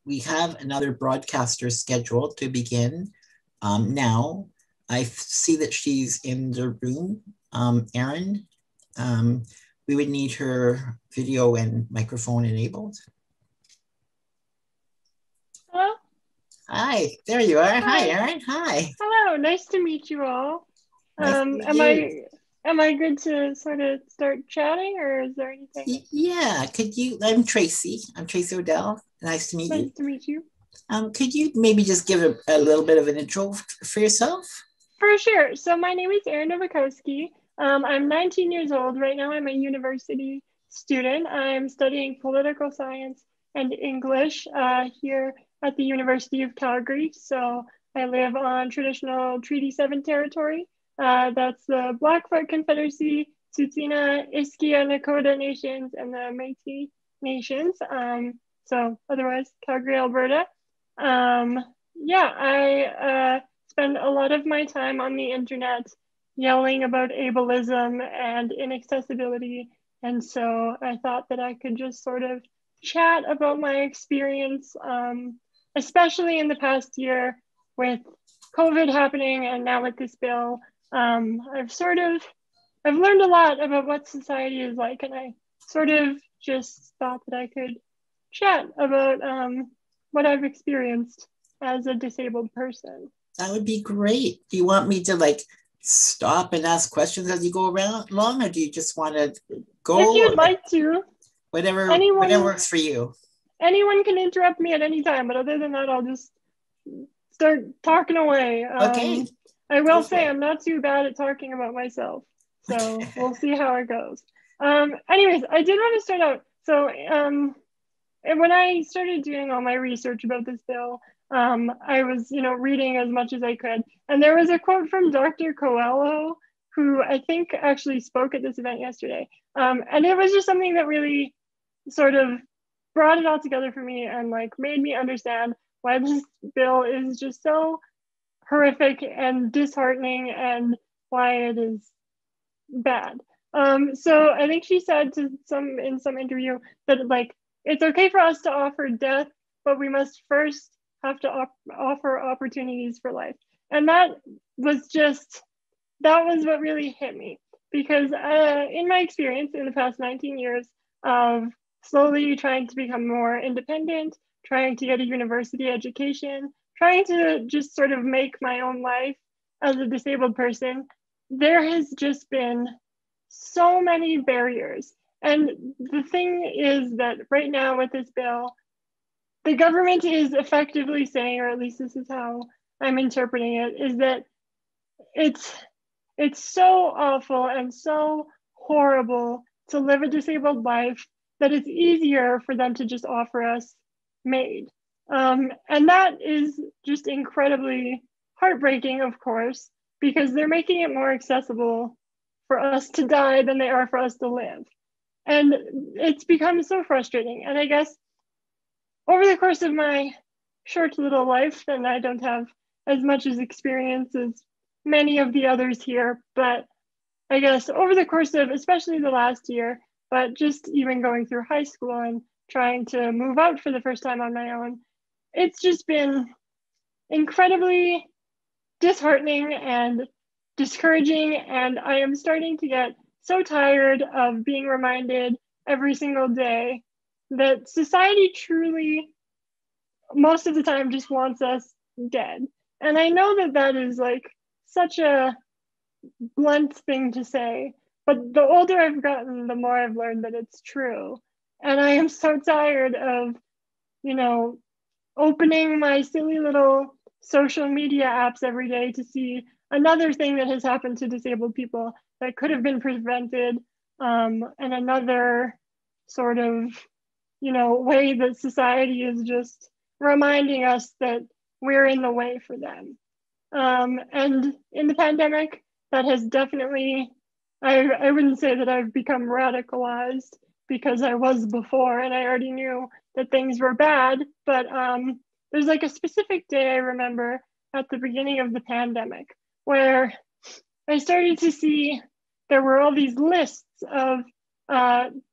we have another broadcaster scheduled to begin now. I see that she's in the room. Erin, we would need her video and microphone enabled. Hello? Hi, there you are. Hi, Hi. Erin. Hi. Hello, nice to meet you all. Nice to meet Am you. I good to sort of start chatting, or is there anything? Yeah, I'm Tracy. I'm Tracy Odell. Nice to meet Nice you. to meet you. Could you maybe just give a little bit of an intro for yourself? For sure. So my name is Erin Nowakowski. I'm 19 years old. Right now I'm a university student. I'm studying political science and English here at the University of Calgary. So I live on traditional Treaty 7 territory. That's the Blackfoot Confederacy, Tsuut'ina, Iskia, Nakota Nations, and the Métis Nations. So otherwise, Calgary, Alberta. Yeah, I spend a lot of my time on the internet yelling about ableism and inaccessibility. And so I thought that I could just sort of chat about my experience, especially in the past year with COVID happening and now with this bill. I've learned a lot about what society is like, and I sort of just thought that I could chat about what I've experienced as a disabled person. That would be great. Do you want me to like stop and ask questions as you go around along, or do you just want to If go you'd like to, whatever anyone works for you? anyone can interrupt me at any time, but other than that, I'll just start talking away. Okay, I go will for say it. I'm not too bad at talking about myself, so we'll see how it goes. Anyways, I did want to start out. So, and when I started doing all my research about this bill, I was, reading as much as I could, and there was a quote from Dr. Coelho, who I think actually spoke at this event yesterday, and it was just something that really sort of brought it all together for me and like made me understand why this bill is just so horrific and disheartening and why it is bad. So I think she said to in some interview that like it's okay for us to offer death, but we must first have to offer opportunities for life. And was that was what really hit me because in my experience in the past 19 years of slowly trying to become more independent, trying to get a university education, trying to just sort of make my own life as a disabled person, there has just been so many barriers. And the thing is that right now with this bill, the government is effectively saying, or at least this is how I'm interpreting it, is that it's so awful and so horrible to live a disabled life that it's easier for them to just offer us MAID. And that is just incredibly heartbreaking, of course, because they're making it more accessible for us to die than they are for us to live. And it's become so frustrating. And I guess over the course of my short little life, and I don't have as much as experience as many of the others here, but I guess over the course of especially the last year, but just even going through high school and trying to move out for the first time on my own, it's just been incredibly disheartening and discouraging. And I am starting to get so tired of being reminded every single day that society truly, most of the time, just wants us dead. And I know that that is like such a blunt thing to say, but the older I've gotten, the more I've learned that it's true. And I am so tired of, you know, opening my silly little social media apps every day to see another thing that has happened to disabled people that could have been prevented, and another sort of, way that society is just reminding us that we're in the way for them. And in the pandemic, that has definitely, I wouldn't say that I've become radicalized because I was before and I already knew that things were bad, but there's like a specific day I remember at the beginning of the pandemic where I started to see there were all these lists of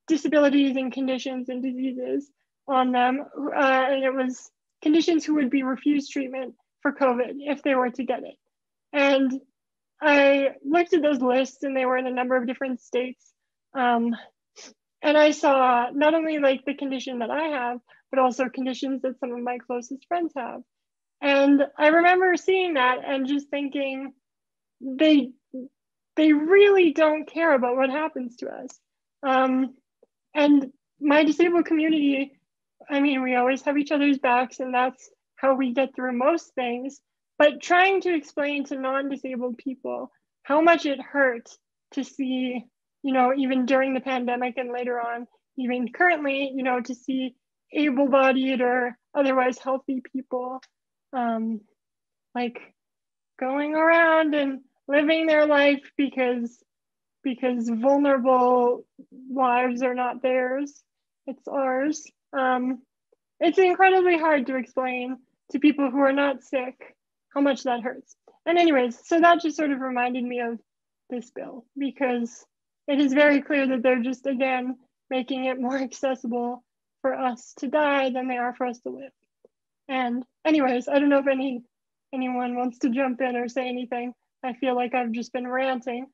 disabilities and conditions and diseases on them. And it was conditions who would be refused treatment for COVID if they were to get it. And I looked at those lists, and they were in a number of different states. And I saw not only like the condition that I have, but also conditions that some of my closest friends have. And I remember seeing that and just thinking, they really don't care about what happens to us. And my disabled community, I mean, we always have each other's backs, and that's how we get through most things. But trying to explain to non-disabled people how much it hurt to see, you know, even during the pandemic and later on, even currently, you know, to see able-bodied or otherwise healthy people like going around and living their life because vulnerable lives are not theirs, it's ours. It's incredibly hard to explain to people who are not sick how much that hurts. And anyways, so that just sort of reminded me of this bill, because it is very clear that they're just, again, making it more accessible for us to die than they are for us to live. And anyways, I don't know if anyone wants to jump in or say anything. I feel like I've just been ranting.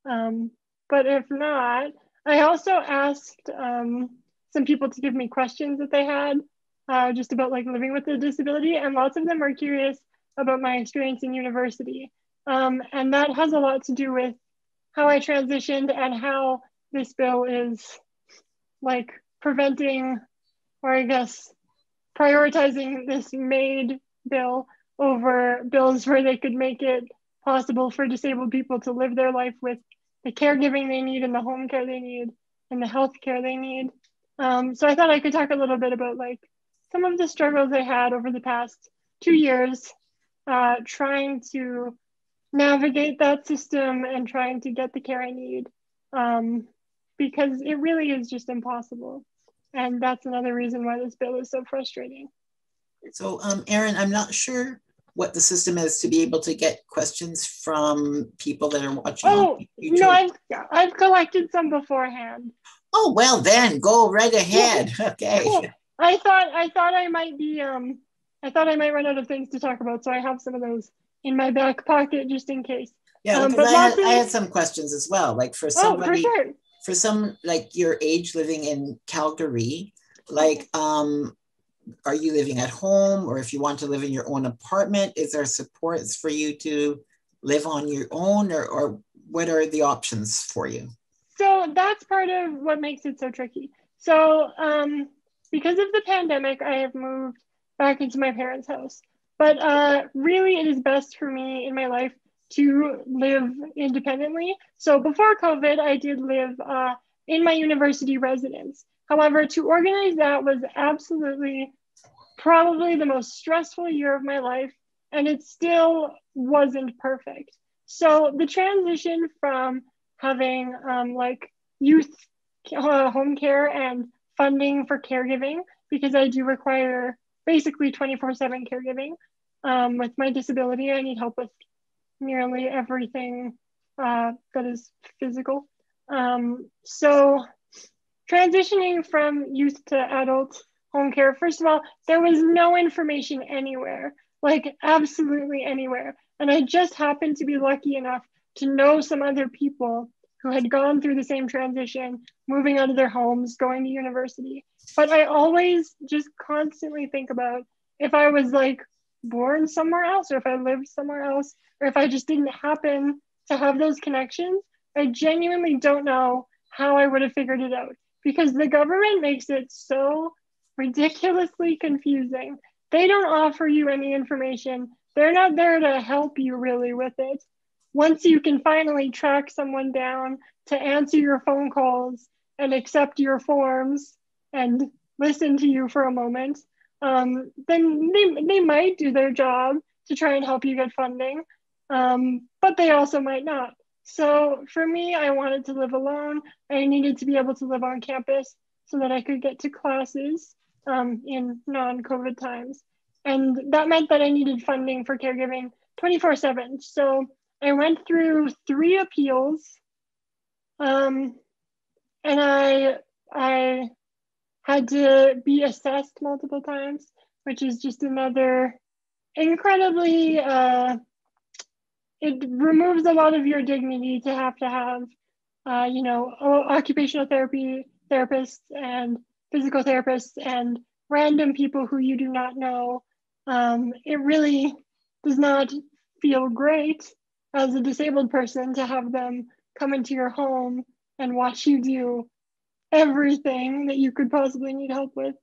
But if not, I also asked some people to give me questions that they had just about like living with a disability, and lots of them are curious about my experience in university. And that has a lot to do with how I transitioned and how this bill is like preventing, or I guess prioritizing this MAID bill over bills where they could make it possible for disabled people to live their life with the caregiving they need and the home care they need and the health care they need. So I thought I could talk a little bit about like some of the struggles I had over the past 2 years trying to navigate that system and trying to get the care I need, because it really is just impossible. And that's another reason why this bill is so frustrating. So, Erin, I'm not sure what the system is to be able to get questions from people that are watching. Oh, no, I've collected some beforehand. Oh, well then, go right ahead. Okay. Cool. I thought I might be, I thought I might run out of things to talk about, so I have some of those in my back pocket just in case. Yeah, because I had some questions as well, like for somebody, for some like your age living in Calgary, like, are you living at home, or if you want to live in your own apartment, is there supports for you to live on your own, or what are the options for you? So that's part of what makes it so tricky. So because of the pandemic, I have moved back into my parents' house. But really, it is best for me in my life to live independently. So before COVID, I did live in my university residence. However, to organize that was absolutely probably the most stressful year of my life, and it still wasn't perfect. So the transition from having like youth home care and funding for caregiving, because I do require basically 24/7 caregiving with my disability. I need help with nearly everything that is physical. So transitioning from youth to adult home care, first of all, there was no information anywhere, like absolutely anywhere. And I just happened to be lucky enough to know some other people who had gone through the same transition, moving out of their homes, going to university. But I always just constantly think about if I was like born somewhere else, or if I lived somewhere else, or if I just didn't happen to have those connections, I genuinely don't know how I would have figured it out, because the government makes it so ridiculously confusing. They don't offer you any information. They're not there to help you really with it. Once you can finally track someone down to answer your phone calls and accept your forms and listen to you for a moment, then they might do their job to try and help you get funding, but they also might not. So for me, I wanted to live alone. I needed to be able to live on campus so that I could get to classes in non-COVID times. And that meant that I needed funding for caregiving 24/7. So I went through 3 appeals, and I had to be assessed multiple times. which is just another incredibly, it removes a lot of your dignity to have, you know, occupational therapy therapists and physical therapists and random people who you do not know. It really does not feel great as a disabled person to have them come into your home and watch you do everything that you could possibly need help with,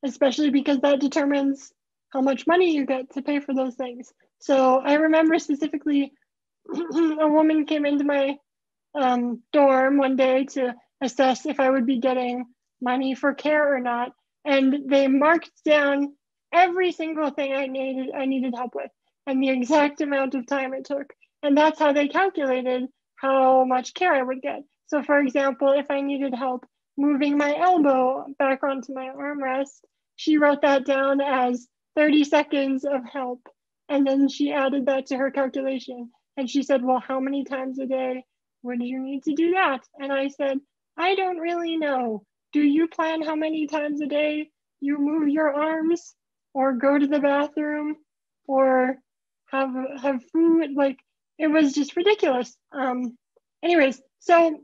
especially because that determines how much money you get to pay for those things. So I remember specifically a woman came into my dorm one day to assess if I would be getting money for care or not. And they marked down every single thing I needed help with and the exact amount of time it took. And that's how they calculated how much care I would get. So for example, if I needed help moving my elbow back onto my armrest, she wrote that down as 30 seconds of help. And then she added that to her calculation. And she said, well, how many times a day would you need to do that? And I said, I don't really know. Do you plan how many times a day you move your arms or go to the bathroom or have food? Like, it was just ridiculous. Anyways, so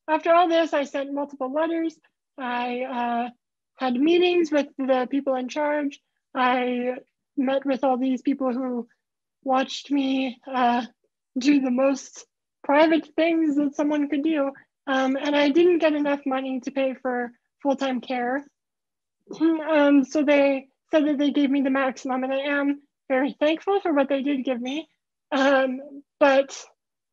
after all this, I sent multiple letters. I had meetings with the people in charge. I met with all these people who watched me do the most private things that someone could do. And I didn't get enough money to pay for full-time care. So they said that they gave me the maximum, and I am very thankful for what they did give me. But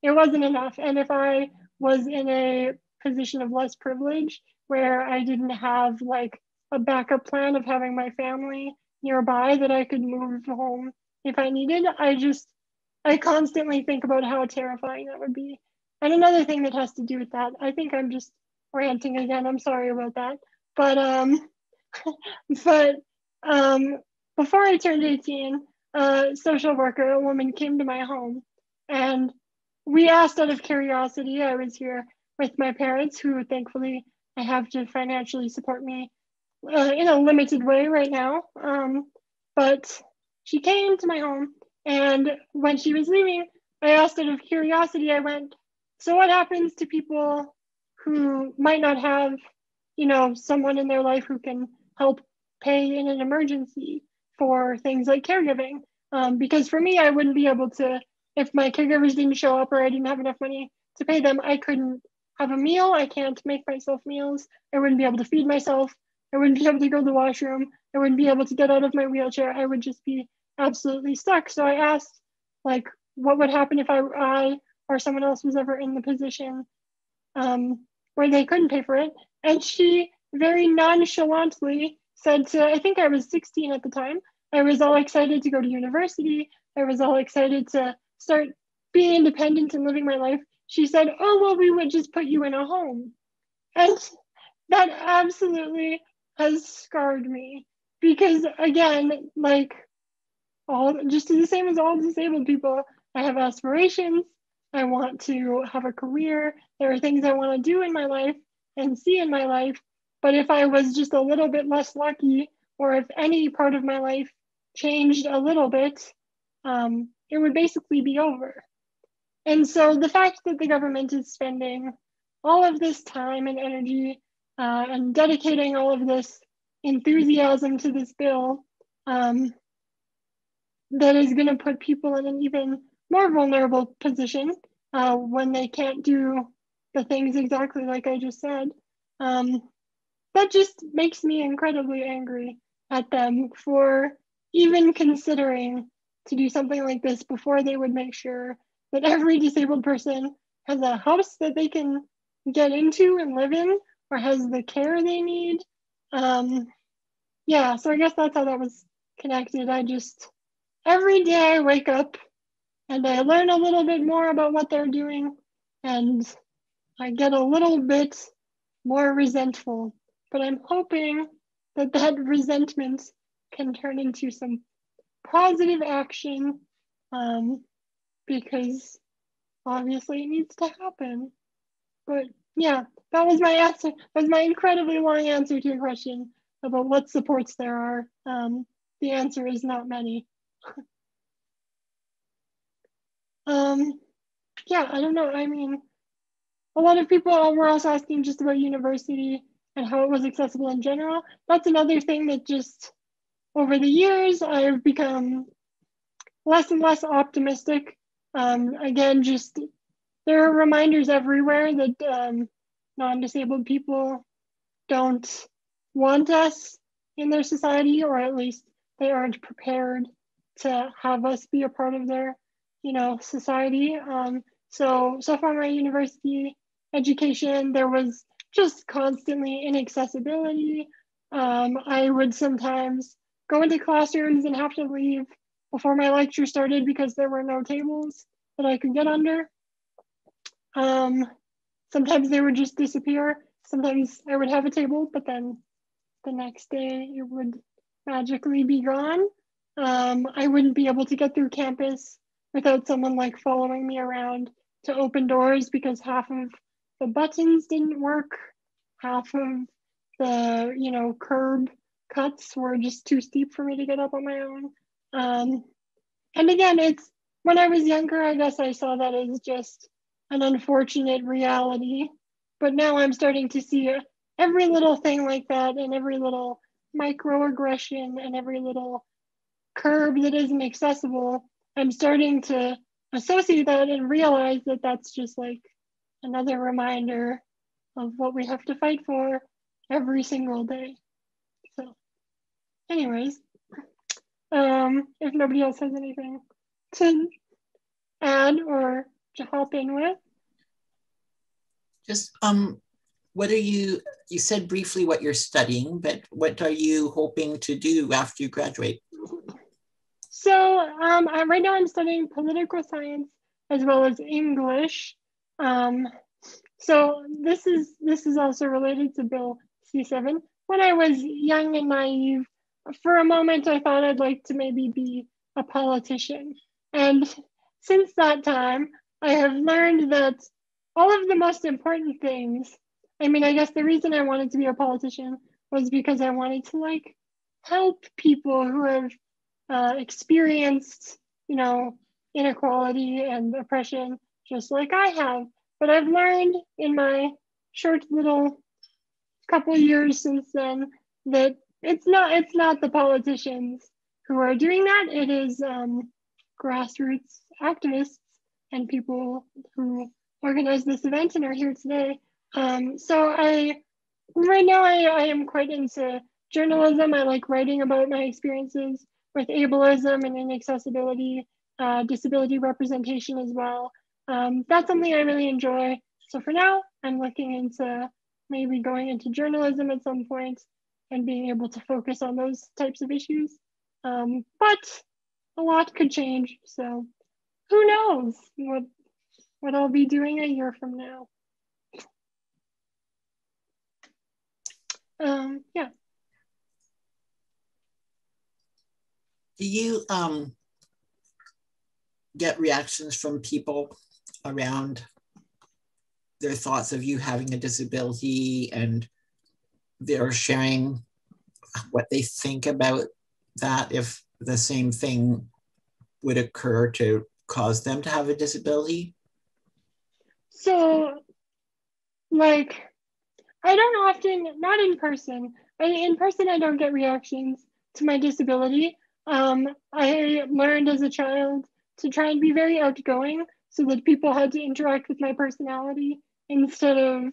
it wasn't enough. And if I was in a position of less privilege where I didn't have like a backup plan of having my family nearby that I could move home if I needed, I constantly think about how terrifying that would be. And another thing that has to do with that, I think I'm just ranting again, I'm sorry about that. But but before I turned 18, a social worker, a woman, came to my home, and we asked out of curiosity. I was here with my parents, who thankfully I have to financially support me in a limited way right now. But she came to my home, and when she was leaving, I asked out of curiosity, I went, so what happens to people who might not have, you know, someone in their life who can help pay in an emergency for things like caregiving? Because for me, I wouldn't be able to, if my caregivers didn't show up or I didn't have enough money to pay them, I couldn't have a meal. I can't make myself meals. I wouldn't be able to feed myself. I wouldn't be able to go to the washroom. I wouldn't be able to get out of my wheelchair. I would just be absolutely stuck. So I asked, like, what would happen if I or someone else was ever in the position where they couldn't pay for it? And she very nonchalantly said to, I think I was 16 at the time, I was all excited to go to university. I was all excited to start being independent and living my life. She said, oh, well, we would just put you in a home. And that absolutely has scarred me, because again, like, all just the same as all disabled people, I have aspirations. I want to have a career. There are things I want to do in my life and see in my life. But if I was just a little bit less lucky, or if any part of my life changed a little bit, it would basically be over. And so the fact that the government is spending all of this time and energy and dedicating all of this enthusiasm to this bill, that is going to put people in an even more vulnerable position when they can't do the things exactly like I just said. That just makes me incredibly angry at them for even considering to do something like this before they would make sure that every disabled person has a house that they can get into and live in, or has the care they need. Yeah, so I guess that's how that was connected. Every day I wake up and I learn a little bit more about what they're doing, and I get a little bit more resentful. But I'm hoping that that resentment can turn into some positive action, because obviously it needs to happen. But yeah, that was my answer. That was my incredibly long answer to your question. about what supports there are, the answer is not many. Yeah, I don't know. I mean, a lot of people were also asking just about university and how it was accessible in general. That's another thing that just over the years, I've become less and less optimistic. Again, just there are reminders everywhere that non-disabled people don't want us in their society, or at least they aren't prepared to have us be a part of their, society. So far my university education, there was just constantly inaccessibility. I would sometimes go into classrooms and have to leave before my lecture started because there were no tables that I could get under. Sometimes they would just disappear. Sometimes I would have a table, but then the next day it would magically be gone. I wouldn't be able to get through campus without someone like following me around to open doors because half of the buttons didn't work. Half of the, curb cuts were just too steep for me to get up on my own. And again, it's when I was younger, I guess I saw that as just an unfortunate reality. But now I'm starting to see every little thing like that and every little microaggression and every little curb that isn't accessible. I'm starting to associate that and realize that that's just like another reminder of what we have to fight for every single day. So anyways, if nobody else has anything to add or to hop in with. Just what are you said briefly what you're studying, but what are you hoping to do after you graduate? So right now I'm studying political science as well as English. So this is also related to Bill C7. When I was young and naive, for a moment I thought I'd like to maybe be a politician. And since that time, I have learned that all of the most important things, I mean, I guess the reason I wanted to be a politician was because I wanted to like help people who have experienced, inequality and oppression just like I have. But I've learned in my short little couple years since then that it's not the politicians who are doing that. It is grassroots activists and people who organize this event and are here today. So right now I am quite into journalism. I like writing about my experiences with ableism and inaccessibility, disability representation as well. That's something I really enjoy. So for now, I'm looking into maybe going into journalism at some point and being able to focus on those types of issues. But a lot could change. So who knows what I'll be doing a year from now. Yeah. Do you get reactions from people around their thoughts of you having a disability and they're sharing what they think about that if the same thing would occur to cause them to have a disability? So, like, I don't often, not in person. In person, I don't get reactions to my disability. I learned as a child to try and be very outgoing so that people had to interact with my personality instead of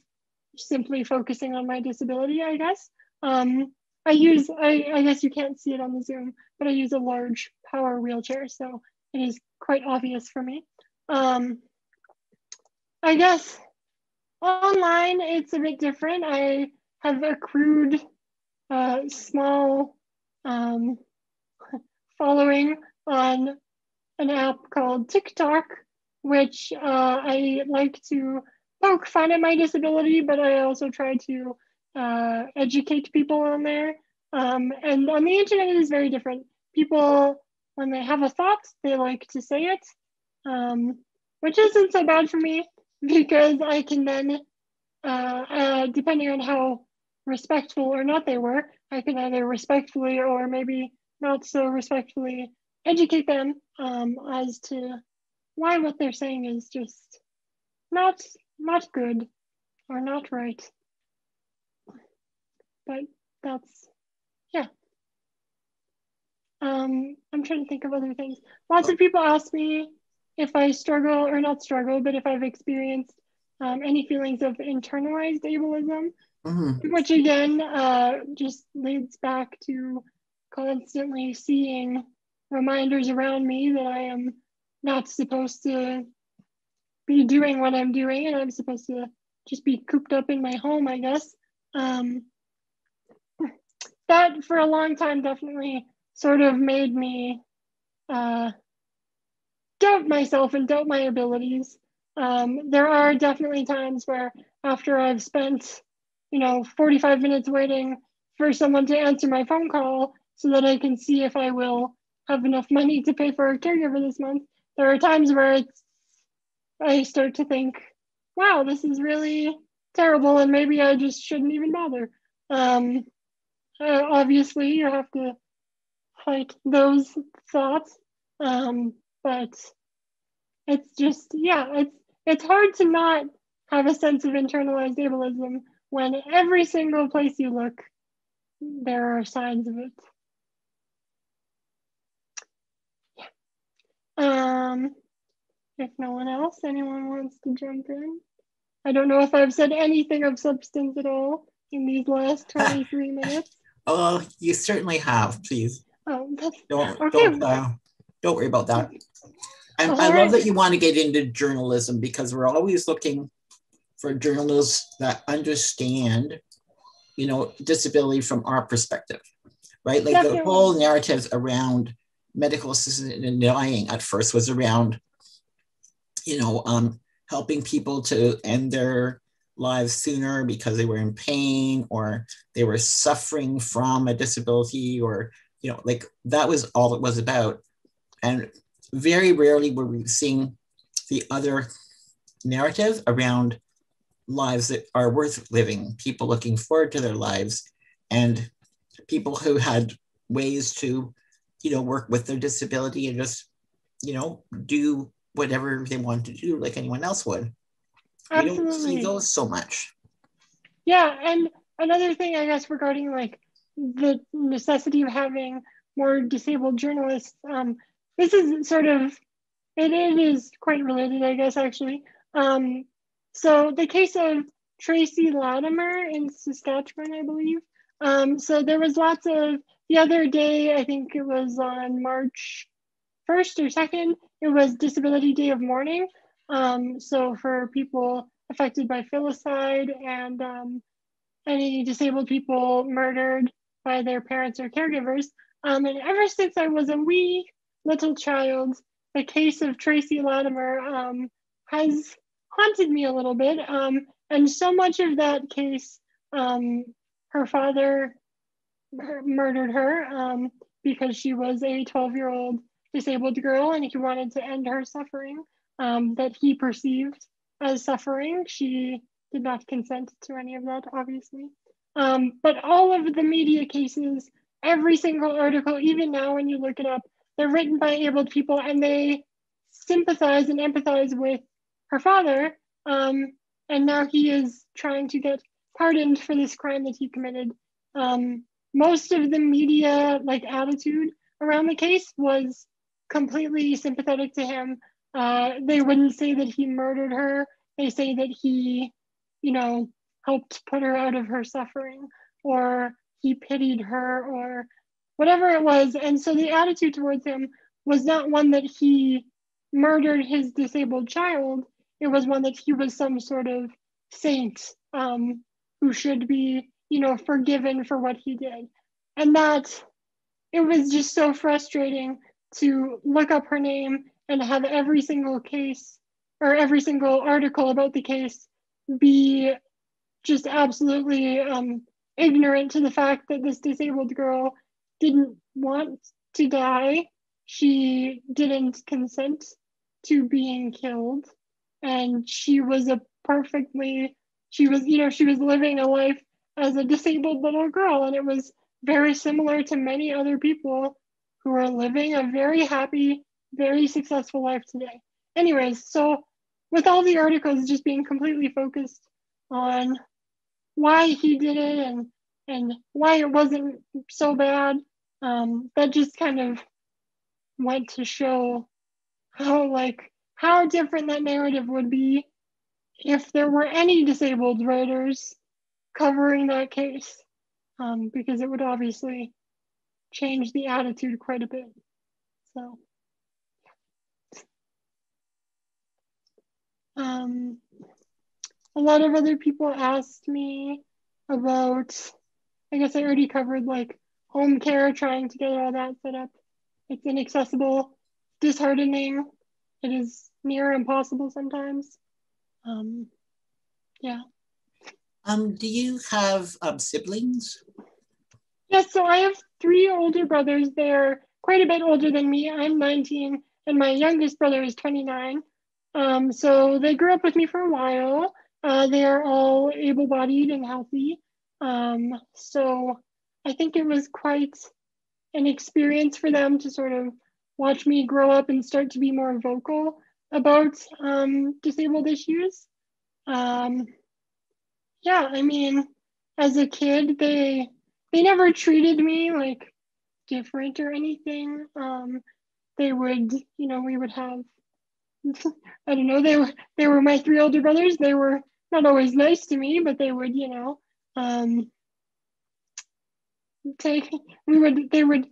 simply focusing on my disability, I guess. I guess you can't see it on the Zoom, but I use a large power wheelchair, so it is quite obvious for me. I guess online, it's a bit different. I have accrued a small following on an app called TikTok, which I like to poke fun at my disability, but I also try to educate people on there. And on the internet, it is very different. People, when they have a thought, they like to say it, which isn't so bad for me because I can then, depending on how respectful or not they were, I can either respectfully or maybe not so respectfully educate them as to why what they're saying is just not good or not right. But that's, yeah. I'm trying to think of other things. Lots of people ask me if I struggle, or not struggle, but if I've experienced any feelings of internalized ableism, which again just leads back to constantly seeing reminders around me that I am not supposed to be doing what I'm doing, and I'm supposed to just be cooped up in my home, I guess. That for a long time definitely sort of made me doubt myself and doubt my abilities. There are definitely times where after I've spent, 45 minutes waiting for someone to answer my phone call so that I can see if I will have enough money to pay for a caregiver this month, there are times where I start to think, wow, this is really terrible and maybe I just shouldn't even bother. Obviously, you have to fight those thoughts, but it's just, yeah, it's hard to not have a sense of internalized ableism when every single place you look, there are signs of it. Yeah. If no one else, anyone wants to jump in? I don't know if I've said anything of substance at all in these last 23 minutes. Oh, you certainly have. Please don't worry about that. And I love that you want to get into journalism, because we're always looking for journalists that understand, disability from our perspective, right? Like the whole narratives around medical assistant and dying at first was around, helping people to end their lives sooner because they were in pain or they were suffering from a disability, or, like that was all it was about. And very rarely were we seeing the other narrative around lives that are worth living, people looking forward to their lives, and people who had ways to, work with their disability and just, do whatever they want to do like anyone else would. Absolutely. You don't see those so much. Yeah, and another thing, I guess, regarding like the necessity of having more disabled journalists, this is sort of, it is quite related, I guess, actually. So the case of Tracy Latimer in Saskatchewan, I believe. So there was lots of, the other day, I think it was on March 1st or 2nd, it was Disability Day of Mourning. So for people affected by filicide and any disabled people murdered by their parents or caregivers. And ever since I was a wee little child, the case of Tracy Latimer has haunted me a little bit. And so much of that case, her father murdered her because she was a 12-year-old disabled girl and he wanted to end her suffering that he perceived as suffering. She did not consent to any of that, obviously. But all of the media cases, every single article, even now when you look it up, they're written by abled people and they sympathize and empathize with her father. And now he is trying to get pardoned for this crime that he committed. Most of the media attitude around the case was completely sympathetic to him. They wouldn't say that he murdered her. They say that he, helped put her out of her suffering, or he pitied her, or whatever it was. And so the attitude towards him was not one that he murdered his disabled child. It was one that he was some sort of saint who should be, forgiven for what he did. And that, it was just so frustrating to look up her name and have every single case or every single article about the case be just absolutely ignorant to the fact that this disabled girl didn't want to die. She didn't consent to being killed. And she was living a life as a disabled little girl, and it was very similar to many other people who are living a very happy, very successful life today. Anyways, so with all the articles just being completely focused on why he did it and why it wasn't so bad, that just kind of went to show how different that narrative would be if there were any disabled writers covering that case, because it would obviously change the attitude quite a bit. So, a lot of other people asked me about, I guess I already covered like home care, trying to get all that set up. It's inaccessible, disheartening. It is near impossible sometimes. Yeah. Do you have siblings? Yes, so I have 3 older brothers. They're quite a bit older than me. I'm 19, and my youngest brother is 29. So they grew up with me for a while. They are all able-bodied and healthy. So I think it was quite an experience for them to sort of watch me grow up and start to be more vocal about disabled issues. Yeah, I mean, as a kid, they never treated me like different or anything. They would, we would have, I don't know, they were my 3 older brothers. They were not always nice to me, but they would, take, they would,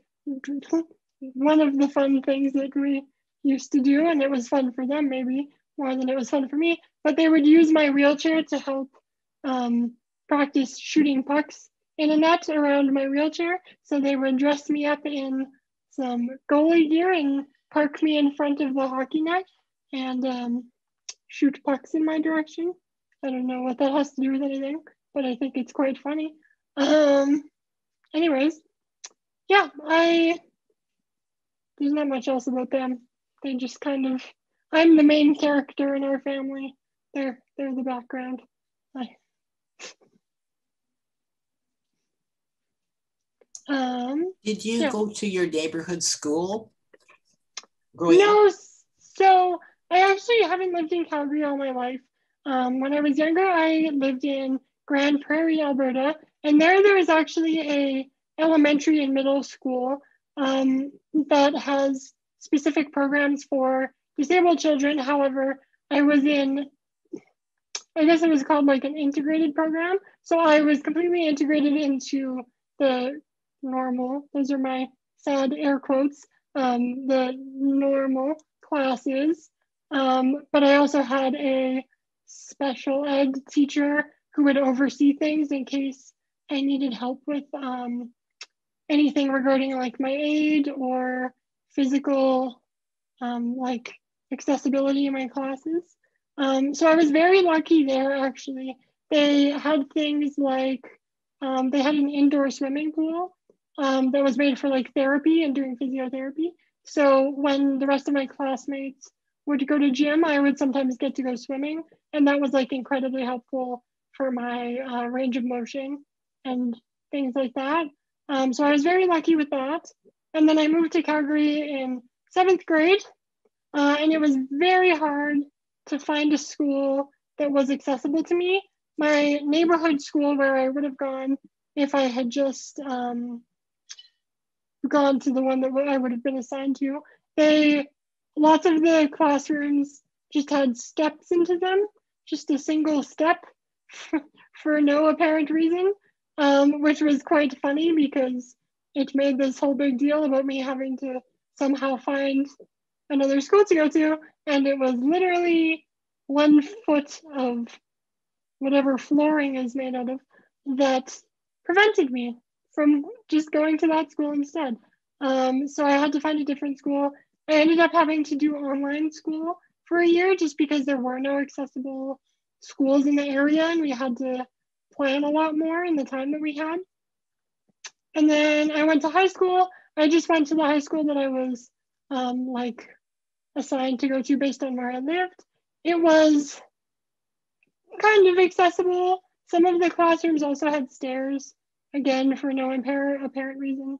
one of the fun things that we used to do, and it was fun for them maybe more than it was fun for me, but they would use my wheelchair to help practice shooting pucks in a net around my wheelchair. So they would dress me up in some goalie gear and park me in front of the hockey net and shoot pucks in my direction. I don't know what that has to do with anything, but I think it's quite funny. Anyways, yeah, there's not much else about them. They just kind of, I'm the main character in our family. They're the background. Did you go to your neighborhood school? No, so I actually haven't lived in Calgary all my life. When I was younger, I lived in Grand Prairie, Alberta, and there is actually a elementary and middle school that has specific programs for disabled children. However, I guess it was called like an integrated program. So I was completely integrated into the normal, those are my sad air quotes, the normal classes. But I also had a special ed teacher who would oversee things in case I needed help with anything regarding like my aid or physical like accessibility in my classes. So I was very lucky there actually. They had things like, they had an indoor swimming pool that was made for like therapy and doing physiotherapy. So when the rest of my classmates would go to gym, I would sometimes get to go swimming. And that was like incredibly helpful for my range of motion and things like that. So I was very lucky with that. And then I moved to Calgary in 7th grade. And it was very hard to find a school that was accessible to me. My neighborhood school where I would have gone if I had just gone to the one that I would have been assigned to, lots of the classrooms just had steps into them, just a single step for no apparent reason, which was quite funny because it made this whole big deal about me having to somehow find another school to go to, and it was literally 1 foot of whatever flooring is made out of that prevented me from just going to that school instead. So I had to find a different school. I ended up having to do online school for a year just because there were no accessible schools in the area and we had to plan a lot more in the time that we had. And then I went to high school. I just went to the high school that I was like assigned to go to based on where I lived. It was kind of accessible, Some of the classrooms also had stairs, again, for no apparent reason.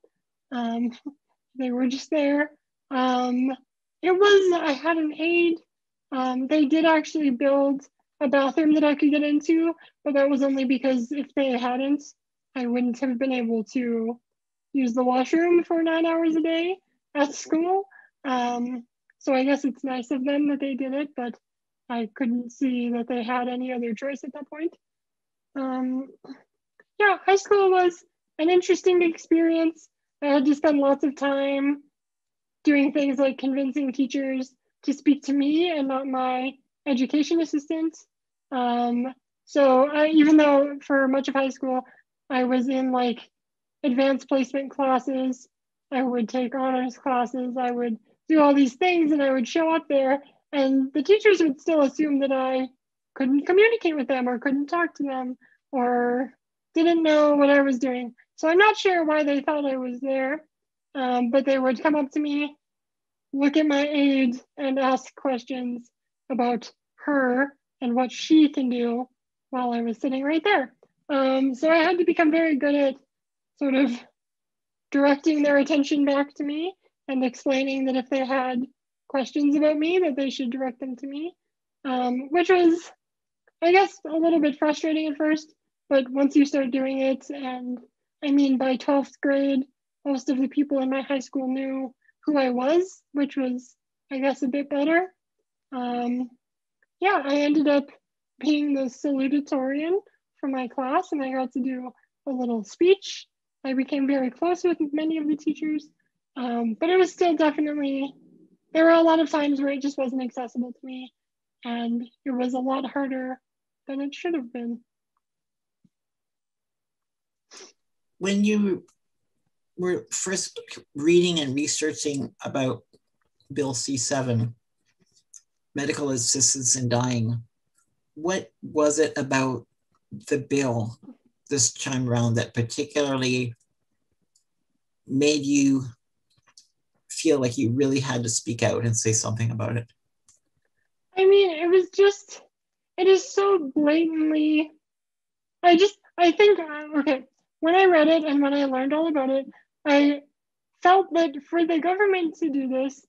They were just there. I had an aide. They did actually build a bathroom that I could get into, but that was only because if they hadn't, I wouldn't have been able to use the washroom for 9 hours a day at school. So I guess it's nice of them that they did it, but I couldn't see that they had any other choice at that point. Yeah, high school was an interesting experience. I had to spend lots of time doing things like convincing teachers to speak to me and not my education assistant. Even though for much of high school, I was in like advanced placement classes, I would take honors classes, I would do all these things and I would show up there and the teachers would still assume that I couldn't communicate with them or couldn't talk to them or didn't know what I was doing. So I'm not sure why they thought I was there, but they would come up to me, look at my aide and ask questions about her and what she can do while I was sitting right there. So I had to become very good at sort of directing their attention back to me and explaining that if they had questions about me, that they should direct them to me, which was, I guess, a little bit frustrating at first, but once you start doing it, and I mean, by 12th grade, most of the people in my high school knew who I was, which was, I guess, a bit better. Yeah, I ended up being the salutatorian for my class, and I got to do a little speech. I became very close with many of the teachers, but it was still definitely, there were a lot of times where it just wasn't accessible to me, and it was a lot harder than it should have been. When you were first reading and researching about Bill C-7, medical assistance in dying, what was it about the bill this time around that particularly made you feel like you really had to speak out and say something about it? I mean, it is so blatantly, I think, okay, when I read it and when I learned all about it, I felt that for the government to do this,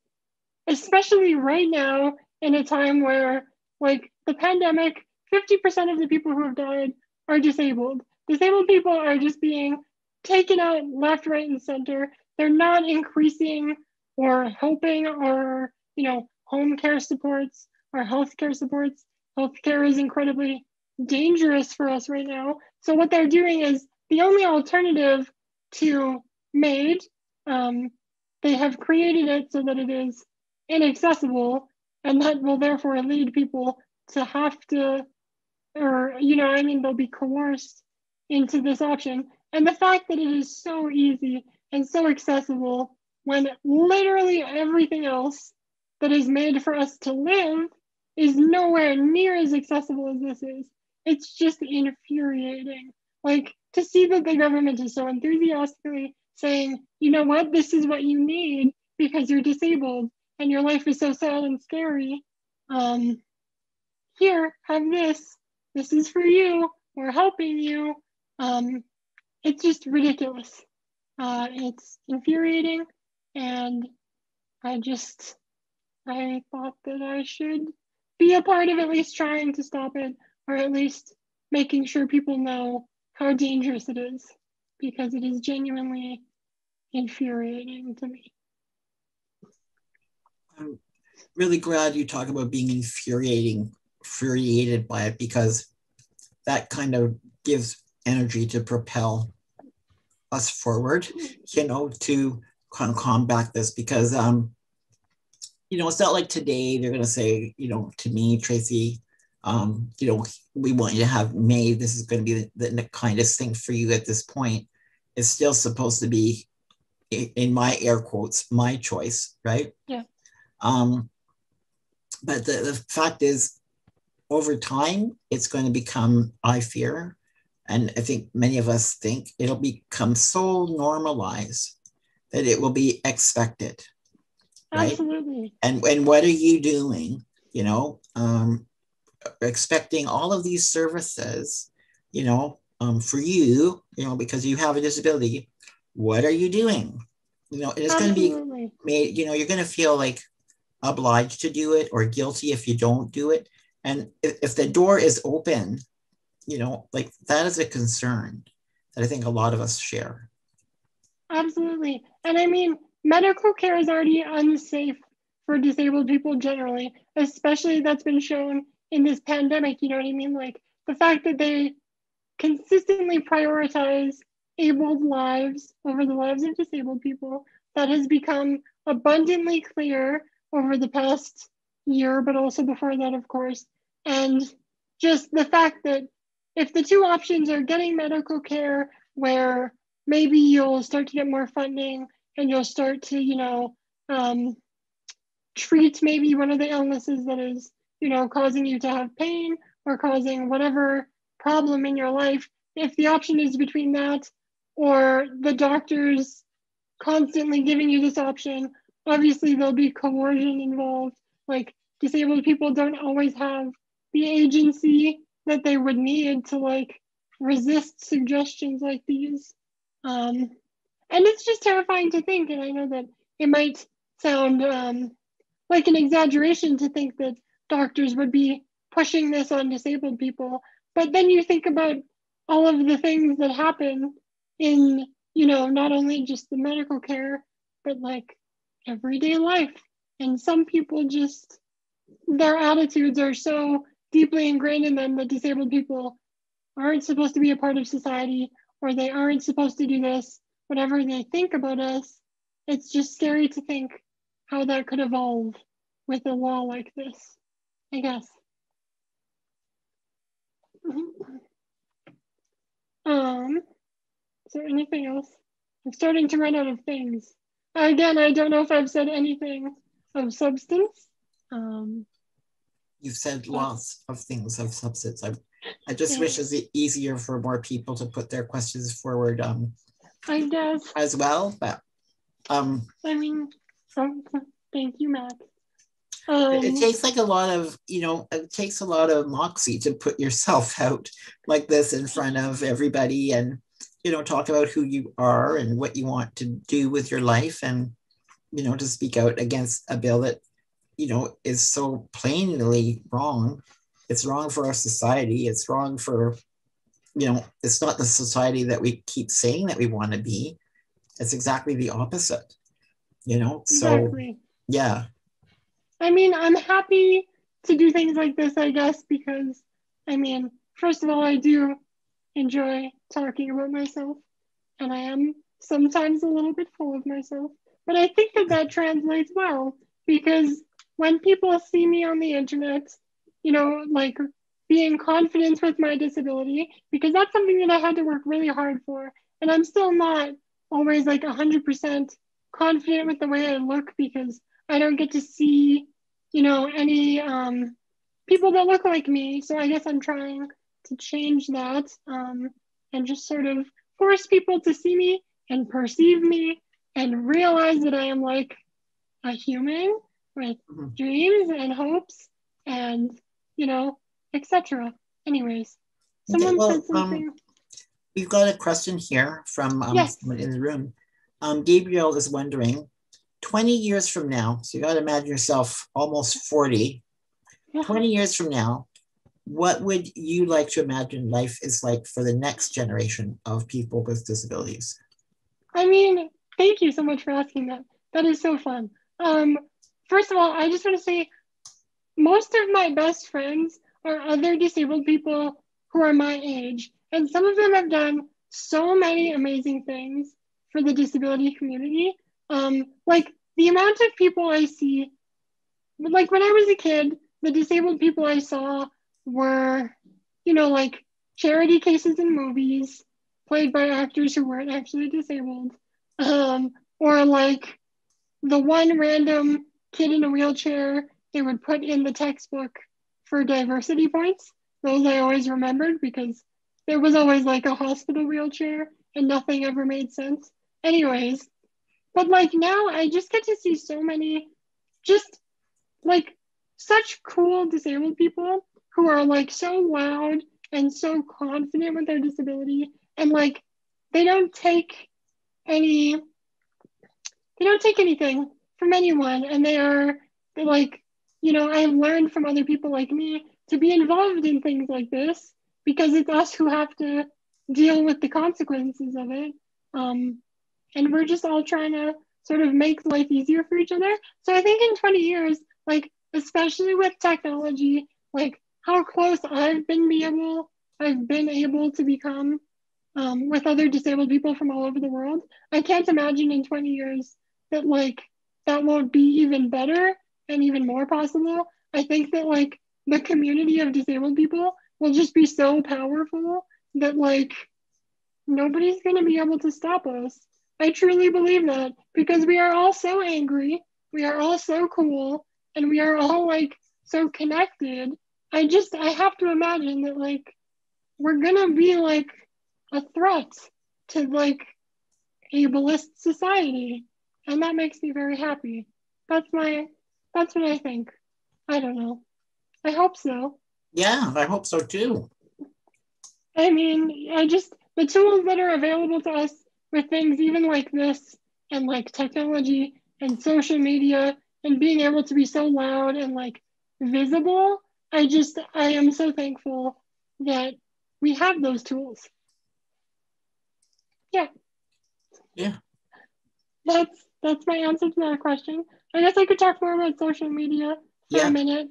especially right now in a time where, like, the pandemic, 50% of the people who have died are disabled. Disabled people are just being taken out left, right, and center. They're not increasing or helping or, home care supports or healthcare supports. Healthcare is incredibly dangerous for us right now. So what they're doing is the only alternative to MAID, they have created it so that it is inaccessible, and that will therefore lead people to have to, or, they'll be coerced into this option. And the fact that it is so easy and so accessible when literally everything else that is made for us to live is nowhere near as accessible as this is. It's just infuriating. Like, to see that the government is so enthusiastically saying, you know what, this is what you need because you're disabled and your life is so sad and scary. Here, have this. This is for you. We're helping you. It's just ridiculous. It's infuriating, and I thought that I should be a part of at least trying to stop it, or at least making sure people know how dangerous it is, because it is genuinely infuriating to me. I'm really glad you talk about being infuriated by it, because that kind of gives energy to propel us forward, to combat this, because it's not like today they're going to say, to me, Tracy, we want you to have MAID. This is going to be the kindest thing for you at this point. It's still supposed to be, in my air quotes, my choice, right? Yeah. But the fact is, over time, it's going to become, I fear, and I think many of us think, it'll become so normalized that it will be expected. Right? Absolutely. And what are you doing? Expecting all of these services for you, because you have a disability, what are you doing? It's going to be Absolutely. made, you're going to feel like obliged to do it or guilty if you don't do it. And if the door is open, like that is a concern that I think a lot of us share. Absolutely. And I mean, medical care is already unsafe for disabled people generally, especially that's been shown in this pandemic. You know what I mean? Like the fact that they consistently prioritize abled lives over the lives of disabled people, that has become abundantly clear over the past year, but also before that, of course. And just the fact that if the two options are getting medical care where maybe you'll start to get more funding and you'll start to, treat maybe one of the illnesses that is, causing you to have pain or causing whatever problem in your life, if the option is between that or the doctors constantly giving you this option, obviously there'll be coercion involved. Like disabled people don't always have the agency that they would need to like resist suggestions like these. And it's just terrifying to think. And I know that it might sound like an exaggeration to think that doctors would be pushing this on disabled people. But then you think about all of the things that happen in, not only just the medical care, but like everyday life. And some people just, their attitudes are so deeply ingrained in them that disabled people aren't supposed to be a part of society or they aren't supposed to do this, whatever they think about us. It's just scary to think how that could evolve with a law like this, I guess. Is there anything else? I'm starting to run out of things. Again, I don't know if I've said anything of substance. You've said lots of things of substance. I just yeah. wish it's easier for more people to put their questions forward I guess. As well, but I mean, thank you, Matt. It takes like a lot of, it takes a lot of moxie to put yourself out like this in front of everybody and, talk about who you are and what you want to do with your life and, to speak out against a bill that, is so plainly wrong. It's wrong for our society. It's wrong for, it's not the society that we keep saying that we want to be. It's exactly the opposite, so exactly. Yeah. I mean, I'm happy to do things like this, I guess, because, I mean, first of all, I do enjoy talking about myself, and I am sometimes a little bit full of myself. But I think that that translates well, because when people see me on the internet, like being confident with my disability, because that's something that I had to work really hard for, and I'm still not always like 100% confident with the way I look because I don't get to see any people that look like me. So I guess I'm trying to change that and just sort of force people to see me and perceive me and realize that I am like a human with dreams and hopes and, etc. Anyways, someone said something. We've got a question here from yes. someone in the room. Gabriel is wondering, 20 years from now, so you got to imagine yourself almost 40, 20 years from now, what would you like to imagine life is like for the next generation of people with disabilities? I mean, thank you so much for asking that. That is so fun. First of all, I just want to say most of my best friends are other disabled people who are my age. And some of them have done so many amazing things for the disability community. Like the amount of people I see, like when I was a kid, the disabled people I saw were, like charity cases in movies played by actors who weren't actually disabled. Or like the one random kid in a wheelchair they would put in the textbook for diversity points. Those I always remembered because there was always like a hospital wheelchair and nothing ever made sense. Anyways, but like now I just get to see so many just like such cool disabled people who are like so loud and so confident with their disability, and like they don't take any they don't take anything from anyone, and they're like, you know, I've learned from other people like me to be involved in things like this because it's us who have to deal with the consequences of it. And we're just all trying to sort of make life easier for each other. So I think in 20 years, like, especially with technology, like how close I've been able to become with other disabled people from all over the world. I can't imagine in 20 years that like that won't be even better and even more possible. I think that like the community of disabled people will just be so powerful that like nobody's going to be able to stop us. I truly believe that because we are all so angry, we are all so cool, and we are all like so connected. I have to imagine that like we're going to be like a threat to like ableist society. And that makes me very happy. That's what I think. I don't know. I hope so. Yeah, I hope so too. I mean, the tools that are available to us with things even like this and like technology and social media and being able to be so loud and like visible, I am so thankful that we have those tools. Yeah. Yeah. That's my answer to that question. I guess I could talk more about social media for a minute,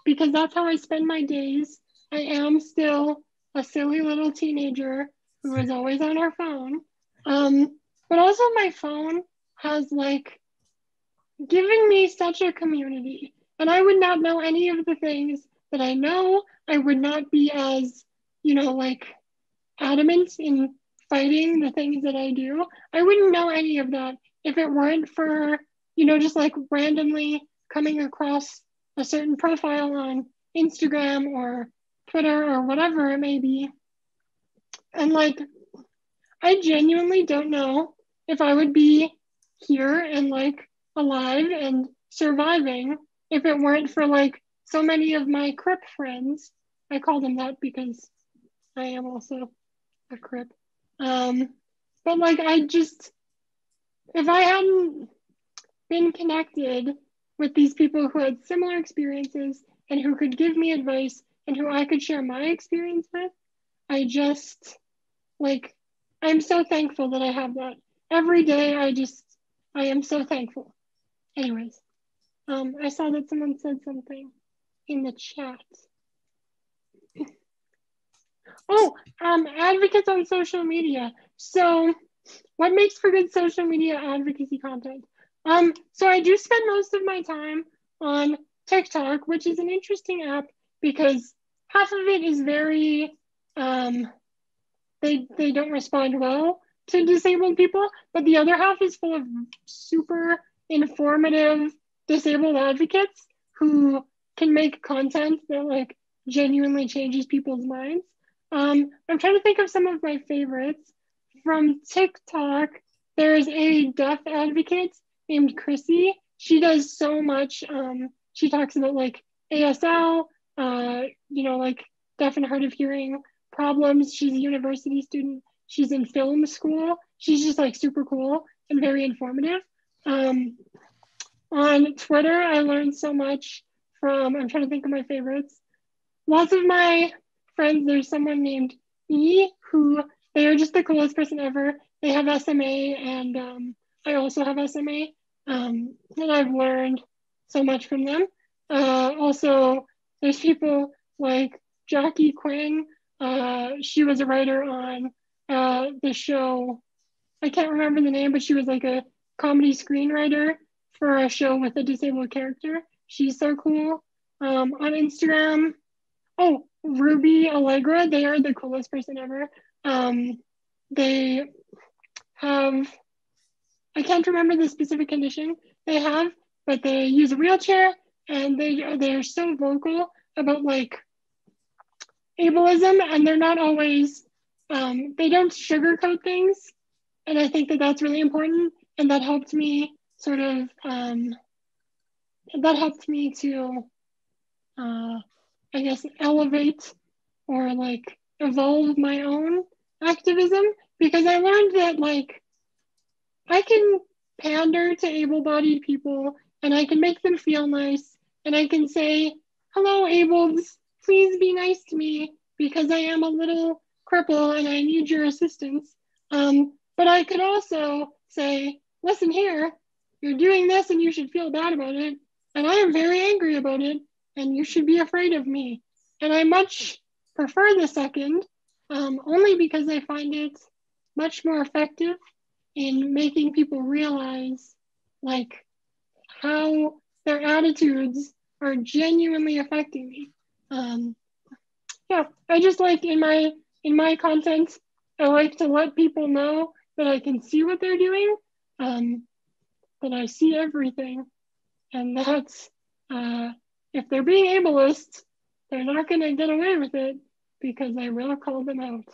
because that's how I spend my days. I am still a silly little teenager who is always on her phone. But also my phone has like given me such a community, and I would not know any of the things that I know. I would not be as, you know, like adamant in fighting the things that I do. I wouldn't know any of that if it weren't for, you know, just like randomly coming across a certain profile on Instagram or Twitter or whatever it may be. And like, I genuinely don't know if I would be here and like alive and surviving if it weren't for like so many of my Crip friends. I call them that because I am also a Crip. But like, if I hadn't been connected with these people who had similar experiences and who could give me advice and who I could share my experience with, like, I'm so thankful that I have that. Every day, I am so thankful. Anyways, I saw that someone said something in the chat. Oh, advocates on social media. So what makes for good social media advocacy content? So I do spend most of my time on TikTok, which is an interesting app because half of it is very, they don't respond well to disabled people, but the other half is full of super informative disabled advocates who can make content that like genuinely changes people's minds. I'm trying to think of some of my favorites. From TikTok, there's a deaf advocate named Chrissy. She does so much. She talks about like ASL, you know, like deaf and hard of hearing problems. She's a university student. She's in film school. She's just like super cool and very informative. On Twitter, I learned so much from, I'm trying to think of my favorites. Lots of my friends, there's someone named E who, they are just the coolest person ever. They have SMA and I also have SMA. And I've learned so much from them. Also, there's people like Jackie Quinn. She was a writer on the show. I can't remember the name, but she was like a comedy screenwriter for a show with a disabled character. She's so cool. On Instagram, oh, Ruby Allegra, they are the coolest person ever. They have, I can't remember the specific condition they have, but they use a wheelchair and they're so vocal about like ableism, and they're not always, they don't sugarcoat things. And I think that that's really important. And that helped me sort of, that helped me to, I guess, elevate or like evolve my own activism, because I learned that like I can pander to able-bodied people and I can make them feel nice and I can say, hello, ableds, please be nice to me because I am a little cripple and I need your assistance. But I could also say, listen here, you're doing this and you should feel bad about it. And I am very angry about it and you should be afraid of me. And I much prefer the second, only because I find it much more effective in making people realize like how their attitudes are genuinely affecting me. Yeah, I just like in my content, I like to let people know that I can see what they're doing, that I see everything, and that's if they're being ableist, they're not going to get away with it because I will call them out.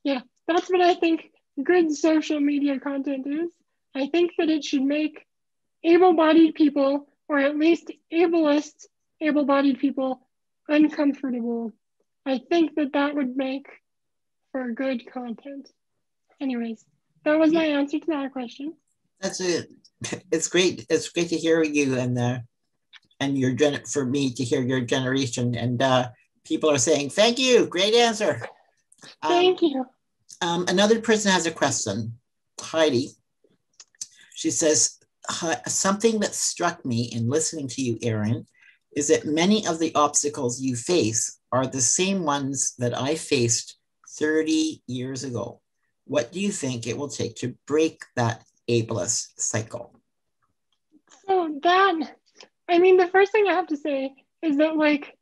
Yeah, that's what I think good social media content is. I think that it should make able-bodied people, or at least ableist able-bodied people, uncomfortable. I think that that would make for good content. Anyways, that was my answer to that question. That's it. It's great. It's great to hear you and your for me to hear your generation. And people are saying, thank you. Great answer. Thank you. Another person has a question. Heidi. She says, something that struck me in listening to you, Erin, is that many of the obstacles you face are the same ones that I faced 30 years ago. What do you think it will take to break that ableist cycle? So that, I mean, the first thing I have to say is that like,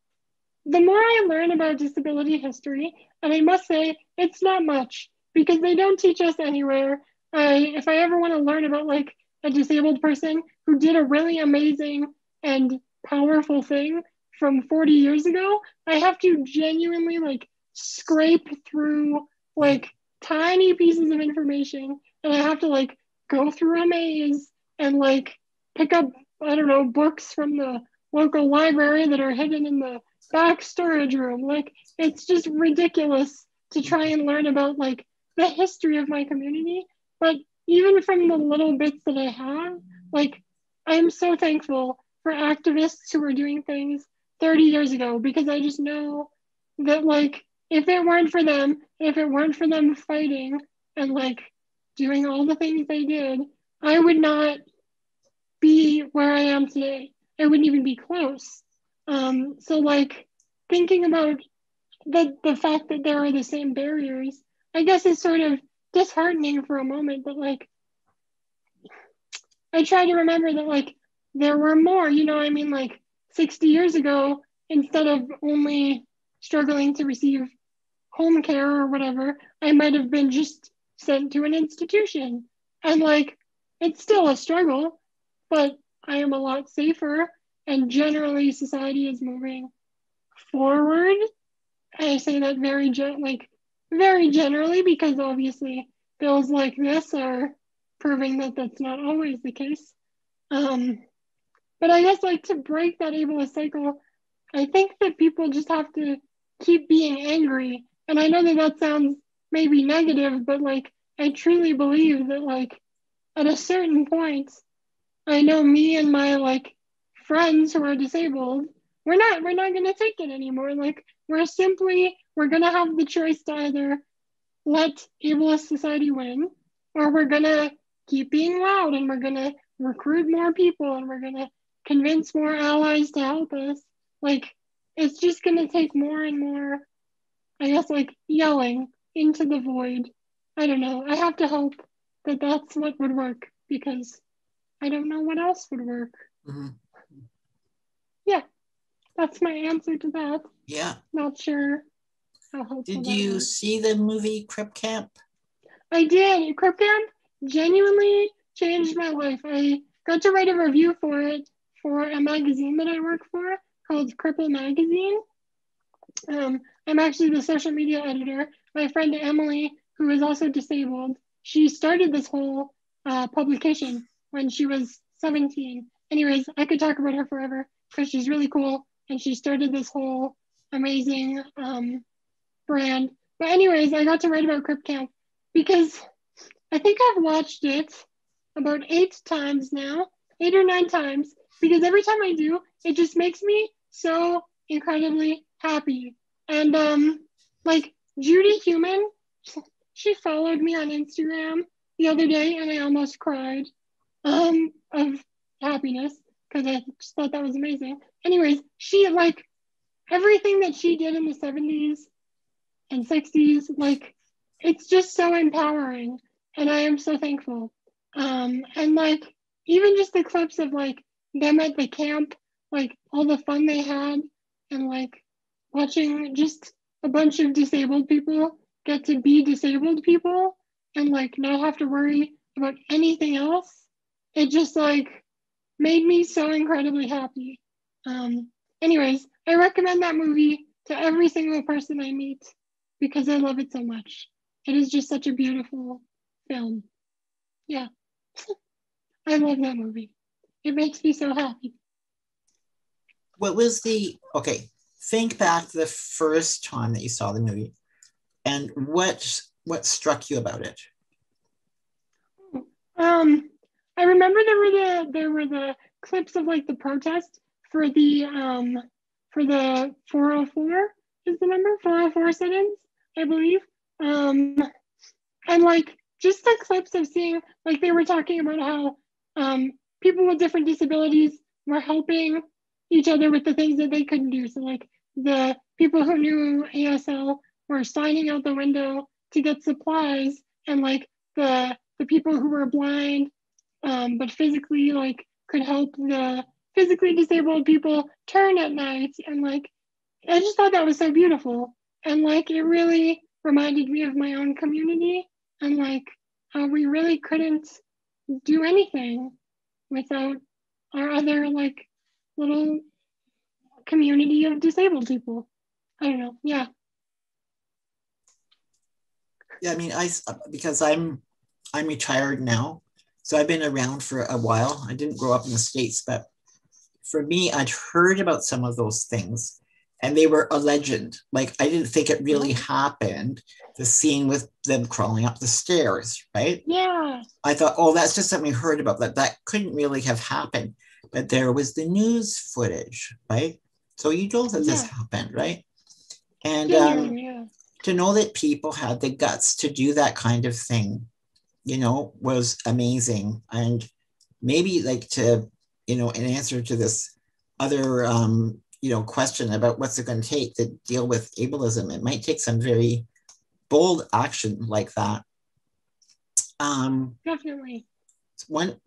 the more I learn about disability history, and I must say it's not much because they don't teach us anywhere. If I ever want to learn about like a disabled person who did a really amazing and powerful thing from 40 years ago, I have to genuinely like scrape through like tiny pieces of information, and I have to like go through a maze and like pick up, I don't know, books from the local library that are hidden in the back storage room. Like, it's just ridiculous to try and learn about like the history of my community. But even from the little bits that I have, like, I'm so thankful for activists who were doing things 30 years ago, because I just know that like if it weren't for them, if it weren't for them fighting and like doing all the things they did, I would not be where I am today. I wouldn't even be close. So like thinking about the fact that there are the same barriers, I guess is sort of disheartening for a moment, but like I try to remember that like there were more, you know, I mean, like 60 years ago, instead of only struggling to receive home care or whatever, I might have been just sent to an institution. And like, it's still a struggle, but I am a lot safer, and generally society is moving forward. I say that very very generally, because obviously bills like this are proving that that's not always the case. But I guess like to break that ableist cycle, I think that people just have to keep being angry. And I know that that sounds maybe negative, but like I truly believe that like at a certain point, I know me and my like friends who are disabled, we're not gonna take it anymore. Like we're gonna have the choice to either let ableist society win, or we're gonna keep being loud and we're gonna recruit more people and we're gonna convince more allies to help us. Like it's just gonna take more and more, I guess, like yelling into the void. I don't know. I have to hope that that's what would work, because I don't know what else would work. Mm-hmm. Yeah, that's my answer to that. Yeah. Not sure how helpful. Did you see the movie Crip Camp? I did. Crip Camp genuinely changed my life. I got to write a review for it for a magazine that I work for called Cripple Magazine. I'm actually the social media editor. My friend Emily, who is also disabled, she started this whole publication when she was 17. Anyways, I could talk about her forever because she's really cool. And she started this whole amazing brand. But anyways, I got to write about Crip Camp because I think I've watched it about 8 times now, 8 or 9 times, because every time I do, it just makes me so incredibly happy. And like Judy Human, she followed me on Instagram the other day and I almost cried of happiness because I just thought that was amazing. Anyways, she like everything that she did in the 70s and 60s, like it's just so empowering and I am so thankful. And like even just the clips of like them at the camp, like all the fun they had and like watching just a bunch of disabled people get to be disabled people and like not have to worry about anything else. It just like made me so incredibly happy. Anyways, I recommend that movie to every single person I meet because I love it so much. It is just such a beautiful film. Yeah, I love that movie. It makes me so happy. What was okay, think back to the first time that you saw the movie and what struck you about it? I remember there were the clips of like the protest for the 404 is the number 404 sit-ins, I believe. And like just the clips of seeing like they were talking about how people with different disabilities were helping each other with the things that they couldn't do. So like the people who knew ASL were signing out the window to get supplies, and like the people who were blind but physically like could help the physically disabled people turn at night. And like I just thought that was so beautiful, and like it really reminded me of my own community and like how we really couldn't do anything without our other like little community of disabled people. I don't know. Yeah. Yeah, I mean, because I'm retired now, so I've been around for a while. I didn't grow up in the States, but for me, I'd heard about some of those things and they were a legend. Like I didn't think it really happened. The scene with them crawling up the stairs, right? Yeah. I thought, oh, that's just something we heard about. That couldn't really have happened. But there was the news footage, right? So you know that this happened, right? And to know that people had the guts to do that kind of thing, was amazing. And maybe like to, in answer to this other, question about what's it going to take to deal with ableism, it might take some very bold action like that. Definitely.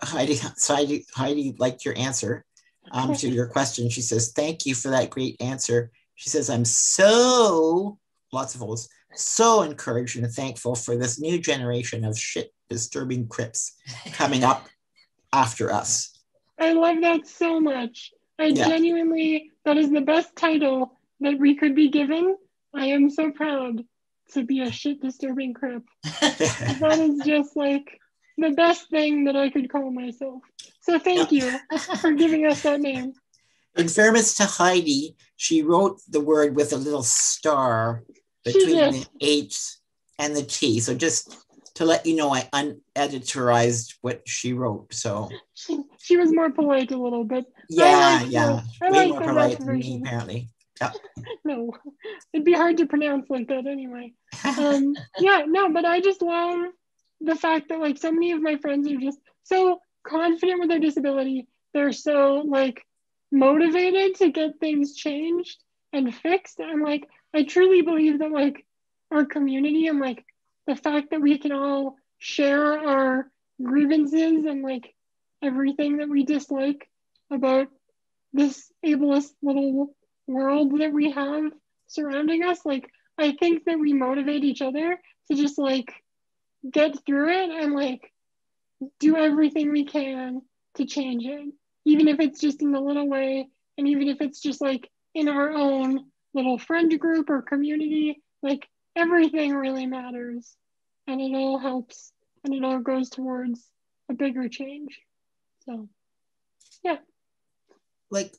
Heidi liked your answer to your question. She says, thank you for that great answer. She says, I'm so, lots of holes, so encouraged and thankful for this new generation of shit disturbing Crips coming up after us. I love that so much. Genuinely, that is the best title that we could be given. I am so proud to be a shit disturbing Crip. That is just like the best thing that I could call myself. So thank you for giving us that name. In fairness to Heidi, she wrote the word with a little star between the H and the T. So just to let you know, I uneditorized what she wrote. So she was more polite a little bit. Way more polite than me, apparently. Yeah. No, it'd be hard to pronounce like that anyway. But I just love the fact that like so many of my friends are just so confident with their disability. They're so like motivated to get things changed and fixed. And like I truly believe that like our community and like the fact that we can all share our grievances and like everything that we dislike about this ableist little world that we have surrounding us, like I think that we motivate each other to just like get through it and like do everything we can to change it, even if it's just in a little way, and even if it's just like in our own little friend group or community. Like everything really matters, and it all helps, and it all goes towards a bigger change. So yeah, like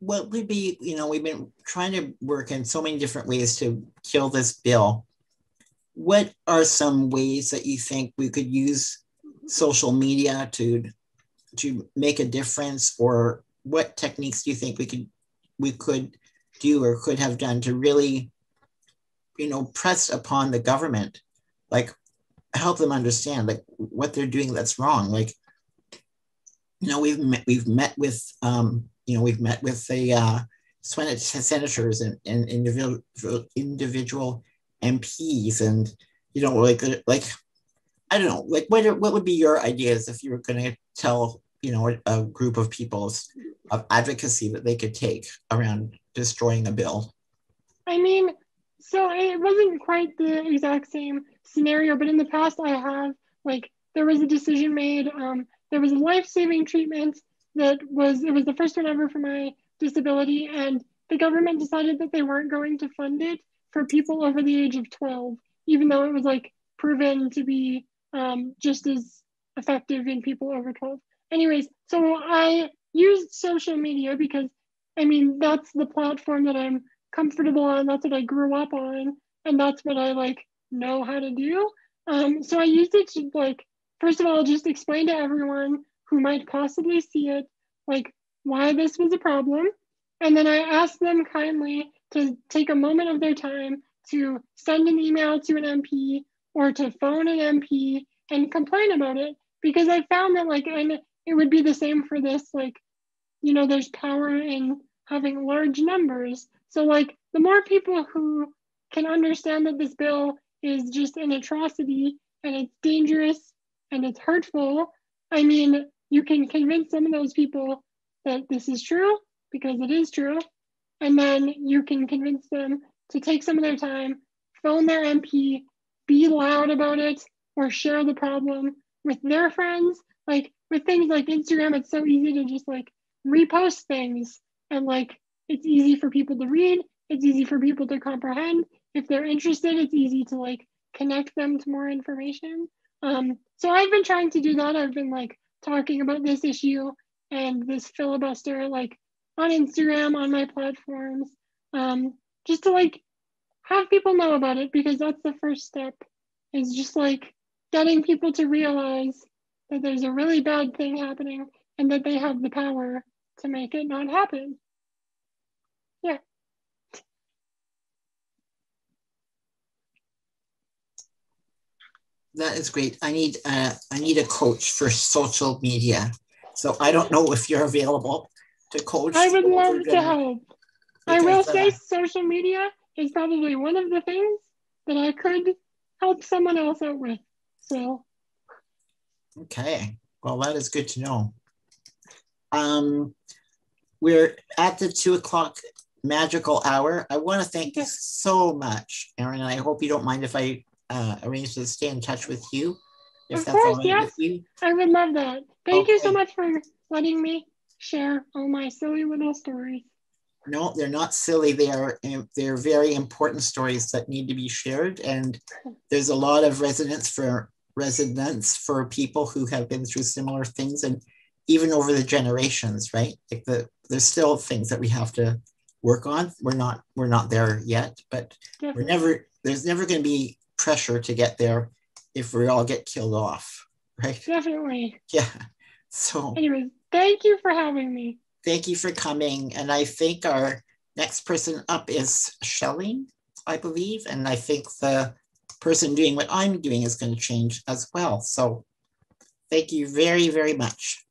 what would be, we've been trying to work in so many different ways to kill this bill. What are some ways that you think we could use social media to make a difference, or what techniques do you think we could do or could have done to really, press upon the government, like help them understand like what they're doing that's wrong. Like, we've met with the senators and individual MPs, and like I don't know, like what would be your ideas if you were going to tell a group of people of advocacy that they could take around destroying a bill? I mean, so it wasn't quite the exact same scenario, but in the past I have, like, there was a decision made. There was a life-saving treatment it was the first one ever for my disability, and the government decided that they weren't going to fund it for people over the age of 12, even though it was like proven to be just as effective in people over 12. Anyways, so I used social media because, I mean, that's the platform that I'm comfortable on. That's what I grew up on, and that's what I like know how to do. So I used it to, like, first of all, just explain to everyone who might possibly see it, like, why this was a problem. And then I asked them kindly to take a moment of their time to send an email to an MP or to phone an MP and complain about it, because I found that, like, and it would be the same for this, like, there's power in having large numbers. So, like, the more people who can understand that this bill is just an atrocity and it's dangerous and it's hurtful, I mean, you can convince some of those people that this is true because it is true. And then you can convince them to take some of their time, phone their MP, be loud about it, or share the problem with their friends. Like, with things like Instagram, it's so easy to just like repost things, and like it's easy for people to read, it's easy for people to comprehend. If they're interested, it's easy to like connect them to more information. So I've been trying to do that. I've been like talking about this issue and this filibuster like on Instagram, on my platforms, just to like have people know about it, because that's the first step, is just like getting people to realize that there's a really bad thing happening and that they have the power to make it not happen. Yeah. That is great. I need a coach for social media. So I don't know if you're available to coach. I would love to help. I will say uh, social media is probably one of the things that I could help someone else out with. So. Okay. Well, that is good to know. We're at the 2:00 magical hour. I want to thank you so much, Erin, and I hope you don't mind if I arrange to stay in touch with you, if that's all right with you. I would love that. Thank you so much for letting me share all my silly little stories. No, they're not silly. They're very important stories that need to be shared, and there's a lot of resonance for people who have been through similar things, and even over the generations, right? Like there's still things that we have to work on. We're not there yet, but there's never going to be pressure to get there if we all get killed off, right? Definitely. Yeah. So anyways, thank you for having me. Thank you for coming. And I think our next person up is Shelley, I believe. And I think the person doing what I'm doing is going to change as well. So thank you very, very much.